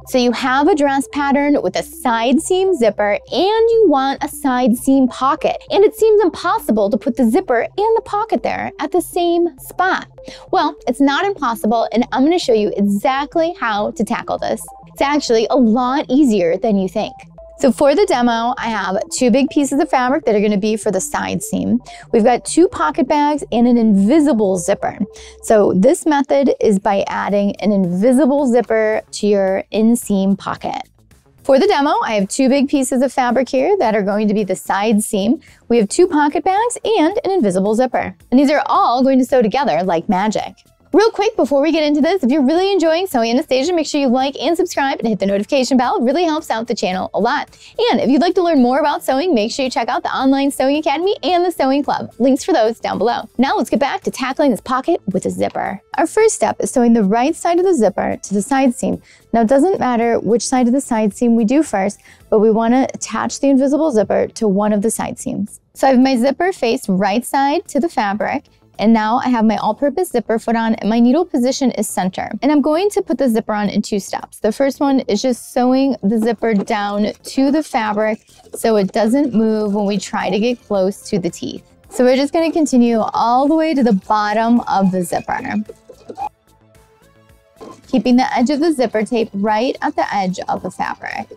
So you have a dress pattern with a side seam zipper and you want a side seam pocket. And it seems impossible to put the zipper and the pocket there at the same spot. Well, it's not impossible, and I'm going to show you exactly how to tackle this. It's actually a lot easier than you think. So for the demo, I have 2 big pieces of fabric that are going to be for the side seam. We've got 2 pocket bags and an invisible zipper. So this method is by adding an invisible zipper to your inseam pocket. For the demo, I have 2 big pieces of fabric here that are going to be the side seam. We have 2 pocket bags and an invisible zipper. And these are all going to sew together like magic. Real quick, before we get into this, if you're really enjoying Sewing Anastasia, make sure you like and subscribe and hit the notification bell. It really helps out the channel a lot. And if you'd like to learn more about sewing, make sure you check out the online Sewing Academy and the Sewing Club. Links for those down below. Now let's get back to tackling this pocket with a zipper. Our first step is sewing the right side of the zipper to the side seam. Now it doesn't matter which side of the side seam we do first, but we want to attach the invisible zipper to one of the side seams. So I have my zipper faced right side to the fabric. And now I have my all-purpose zipper foot on and my needle position is center. And I'm going to put the zipper on in 2 steps. The first one is just sewing the zipper down to the fabric so it doesn't move when we try to get close to the teeth. So we're just going to continue all the way to the bottom of the zipper, keeping the edge of the zipper tape right at the edge of the fabric.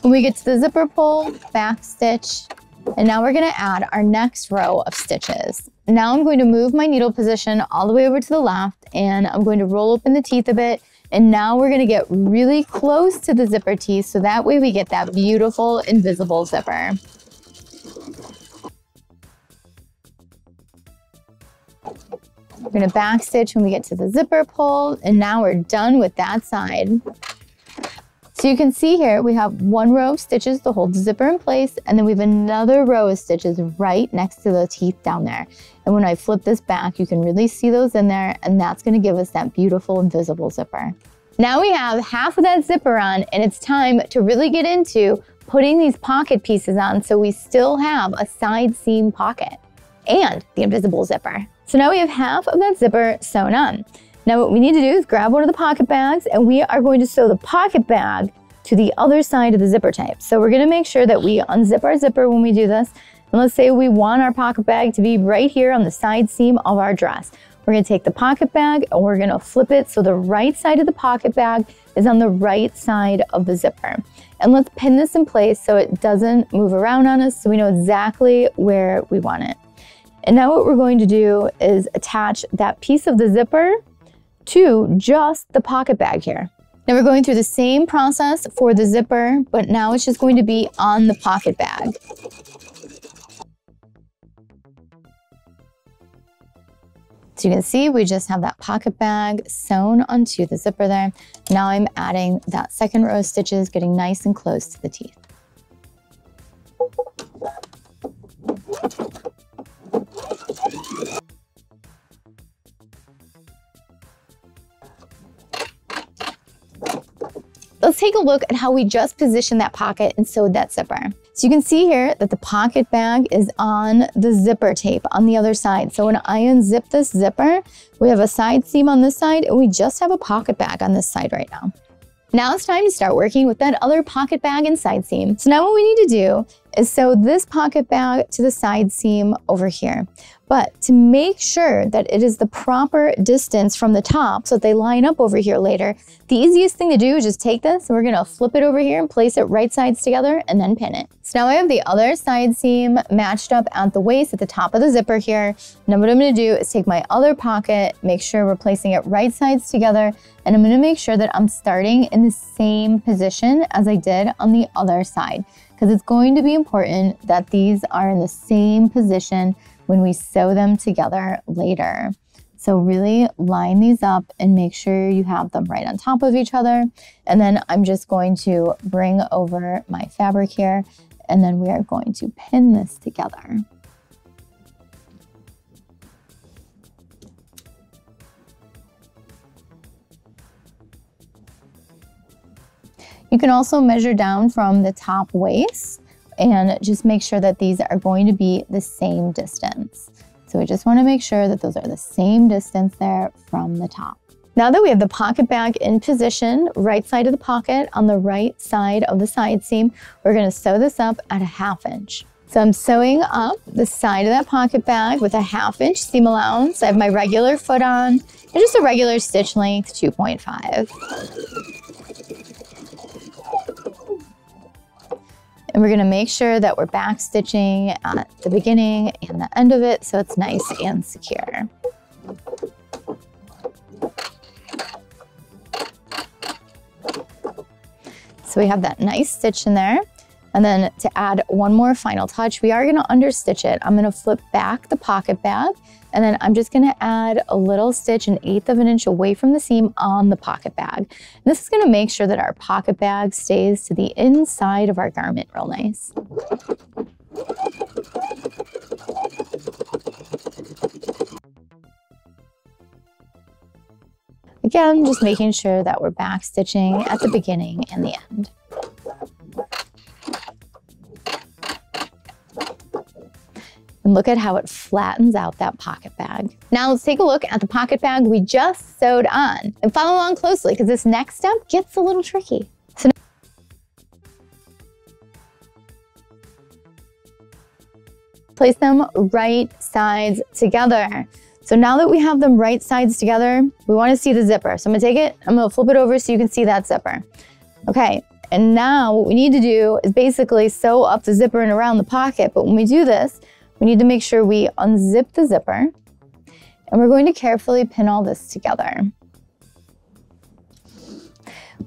When we get to the zipper pull, back stitch, and now we're going to add our next row of stitches. Now I'm going to move my needle position all the way over to the left, and I'm going to roll open the teeth a bit. And now we're going to get really close to the zipper teeth so that way we get that beautiful invisible zipper. We're going to back stitch when we get to the zipper pull, and now we're done with that side. So you can see here we have 1 row of stitches to hold the zipper in place, and then we have another row of stitches right next to the teeth down there. And when I flip this back, you can really see those in there, and that's going to give us that beautiful invisible zipper. Now we have half of that zipper on, and it's time to really get into putting these pocket pieces on so we still have a side seam pocket and the invisible zipper. So now we have half of that zipper sewn on. Now what we need to do is grab one of the pocket bags, and we are going to sew the pocket bag to the other side of the zipper tape. So we're going to make sure that we unzip our zipper when we do this. And let's say we want our pocket bag to be right here on the side seam of our dress. We're going to take the pocket bag and we're going to flip it so the right side of the pocket bag is on the right side of the zipper. And let's pin this in place so it doesn't move around on us, so we know exactly where we want it. And now what we're going to do is attach that piece of the zipper to just the pocket bag here. Now we're going through the same process for the zipper, but now it's just going to be on the pocket bag. So you can see we just have that pocket bag sewn onto the zipper there. Now I'm adding that second row of stitches, getting nice and close to the teeth. Let's take a look at how we just positioned that pocket and sewed that zipper. So you can see here that the pocket bag is on the zipper tape on the other side. So when I unzip this zipper, we have a side seam on this side and we just have a pocket bag on this side right now. Now it's time to start working with that other pocket bag and side seam. So now what we need to do is sew this pocket bag to the side seam over here. But to make sure that it is the proper distance from the top so that they line up over here later, the easiest thing to do is just take this and we're gonna flip it over here and place it right sides together and then pin it. So now I have the other side seam matched up at the waist at the top of the zipper here. Now what I'm gonna do is take my other pocket, make sure we're placing it right sides together, and I'm gonna make sure that I'm starting in the same position as I did on the other side, because it's going to be important that these are in the same position when we sew them together later. So really line these up and make sure you have them right on top of each other. And then I'm just going to bring over my fabric here, and then we are going to pin this together. You can also measure down from the top waist and just make sure that these are going to be the same distance. So we just want to make sure that those are the same distance there from the top. Now that we have the pocket bag in position, right side of the pocket on the right side of the side seam, we're going to sew this up at a 1/2 inch. So I'm sewing up the side of that pocket bag with a 1/2 inch seam allowance. I have my regular foot on and just a regular stitch length, 2.5. And we're gonna make sure that we're back stitching at the beginning and the end of it so it's nice and secure. So we have that nice stitch in there. And then to add one more final touch, we are gonna understitch it. I'm gonna flip back the pocket bag, and then I'm just gonna add a little stitch 1/8 of an inch away from the seam on the pocket bag. And this is gonna make sure that our pocket bag stays to the inside of our garment real nice. Again, just making sure that we're back stitching at the beginning and the end. And look at how it flattens out that pocket bag. Now let's take a look at the pocket bag we just sewed on. And follow along closely because this next step gets a little tricky. So place them right sides together. So now that we have them right sides together, we want to see the zipper. So I'm gonna take it, I'm gonna flip it over so you can see that zipper. Okay, and now what we need to do is basically sew up the zipper and around the pocket. But when we do this, we need to make sure we unzip the zipper, and we're going to carefully pin all this together.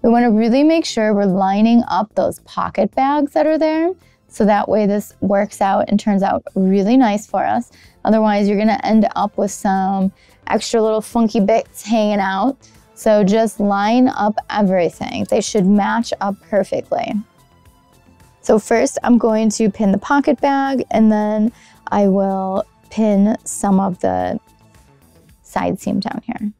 We want to really make sure we're lining up those pocket bags that are there, so that way this works out and turns out really nice for us. Otherwise, you're going to end up with some extra little funky bits hanging out. So just line up everything. They should match up perfectly. So first, I'm going to pin the pocket bag, and then I will pin some of the side seam down here.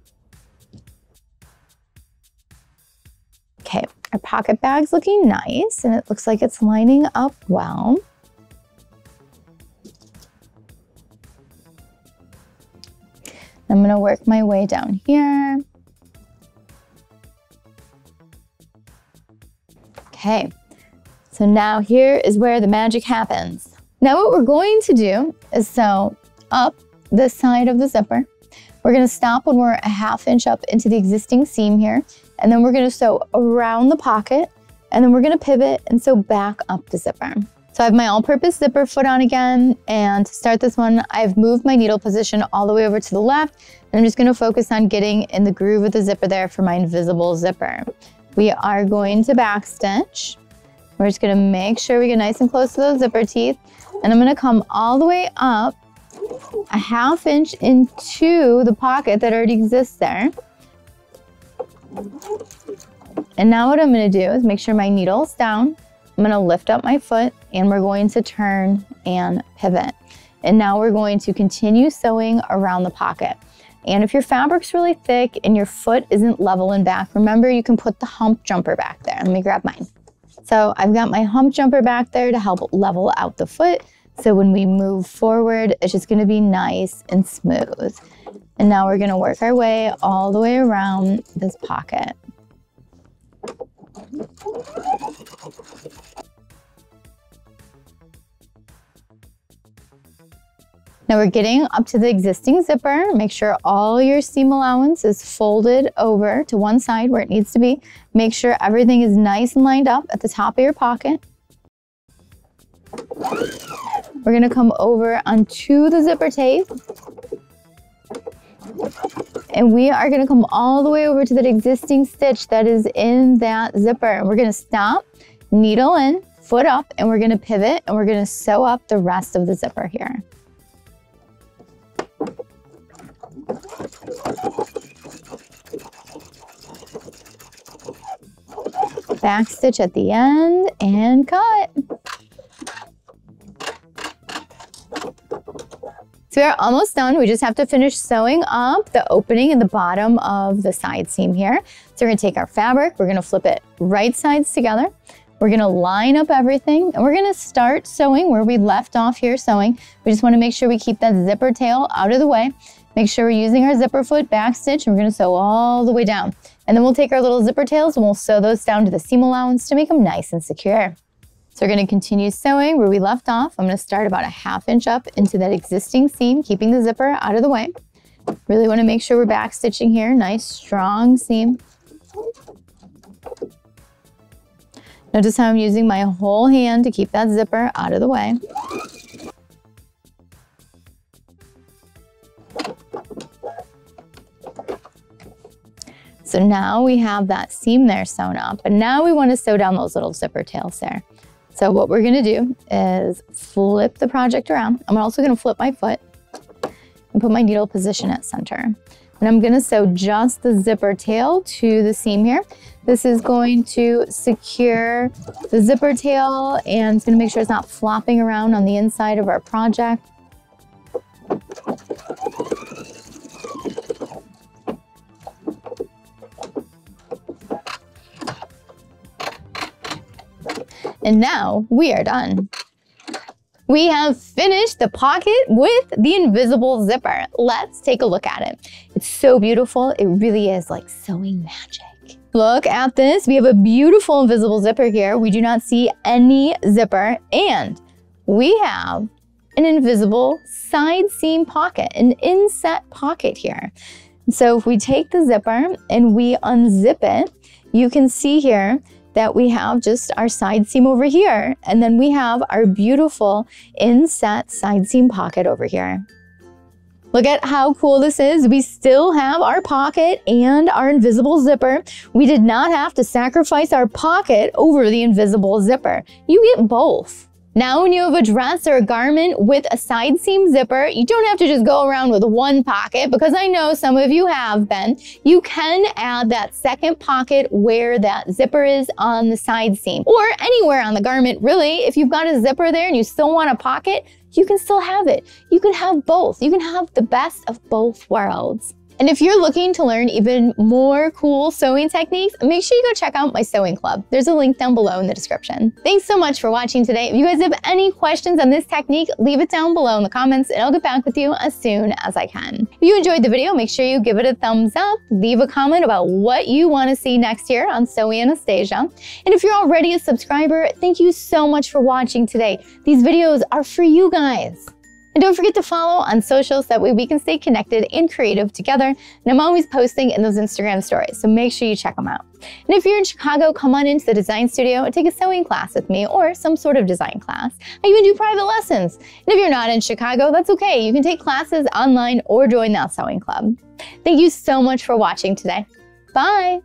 Okay, our pocket bag's looking nice, and it looks like it's lining up well. I'm gonna work my way down here. Okay, so now here is where the magic happens. Now what we're going to do is sew up this side of the zipper. We're gonna stop when we're a 1/2 inch up into the existing seam here, and then we're gonna sew around the pocket, and then we're gonna pivot and sew back up the zipper. So I have my all-purpose zipper foot on again, and to start this one, I've moved my needle position all the way over to the left, and I'm just gonna focus on getting in the groove of the zipper there for my invisible zipper. We are going to backstitch. We're just gonna make sure we get nice and close to those zipper teeth, and I'm gonna come all the way up a 1/2 inch into the pocket that already exists there. And now what I'm gonna do is make sure my needle's down. I'm gonna lift up my foot, and we're going to turn and pivot. And now we're going to continue sewing around the pocket. And if your fabric's really thick and your foot isn't level in back, remember you can put the hump jumper back there. Let me grab mine. So I've got my hump jumper back there to help level out the foot. So when we move forward, it's just gonna be nice and smooth. And now we're gonna work our way all the way around this pocket. Now we're getting up to the existing zipper. Make sure all your seam allowance is folded over to one side where it needs to be. Make sure everything is nice and lined up at the top of your pocket. We're gonna come over onto the zipper tape. And we are gonna come all the way over to that existing stitch that is in that zipper. We're gonna stop, needle in, foot up, and we're gonna pivot, and we're gonna sew up the rest of the zipper here. Back stitch at the end and cut. So we're almost done. We just have to finish sewing up the opening in the bottom of the side seam here. So we're gonna take our fabric, we're gonna flip it right sides together. We're gonna line up everything, and we're gonna start sewing where we left off here sewing. We just wanna make sure we keep that zipper tail out of the way. Make sure we're using our zipper foot back stitch, and we're gonna sew all the way down. And then we'll take our little zipper tails and we'll sew those down to the seam allowance to make them nice and secure. So we're gonna continue sewing where we left off. I'm gonna start about a 1/2 inch up into that existing seam, keeping the zipper out of the way. Really wanna make sure we're back stitching here. Nice, strong seam. Notice how I'm using my whole hand to keep that zipper out of the way. So now we have that seam there sewn up, and now we want to sew down those little zipper tails there. So what we're gonna do is flip the project around. I'm also gonna flip my foot and put my needle position at center. And I'm gonna sew just the zipper tail to the seam here. This is going to secure the zipper tail and it's gonna make sure it's not flopping around on the inside of our project. And now we are done. We have finished the pocket with the invisible zipper. Let's take a look at it. It's so beautiful. It really is like sewing magic. Look at this. We have a beautiful invisible zipper here. We do not see any zipper, and we have an invisible side seam pocket, an inset pocket here. So if we take the zipper and we unzip it, you can see here that we have just our side seam over here, and then we have our beautiful inset side seam pocket over here. Look at how cool this is. We still have our pocket and our invisible zipper. We did not have to sacrifice our pocket over the invisible zipper. You get both. Now when you have a dress or a garment with a side seam zipper, you don't have to just go around with one pocket, because I know some of you have been. You can add that second pocket where that zipper is on the side seam, or anywhere on the garment really. If you've got a zipper there and you still want a pocket, you can still have it. You can have both. You can have the best of both worlds. And if you're looking to learn even more cool sewing techniques, make sure you go check out my sewing club. There's a link down below in the description. Thanks so much for watching today. If you guys have any questions on this technique, leave it down below in the comments and I'll get back with you as soon as I can. If you enjoyed the video, make sure you give it a thumbs up, leave a comment about what you want to see next year on Sew Anastasia. And if you're already a subscriber, thank you so much for watching today. These videos are for you guys. And don't forget to follow on socials, that way we can stay connected and creative together. And I'm always posting in those Instagram stories, so make sure you check them out. And if you're in Chicago, come on into the design studio and take a sewing class with me, or some sort of design class. I even do private lessons. And if you're not in Chicago, that's okay. You can take classes online or join that sewing club. Thank you so much for watching today. Bye.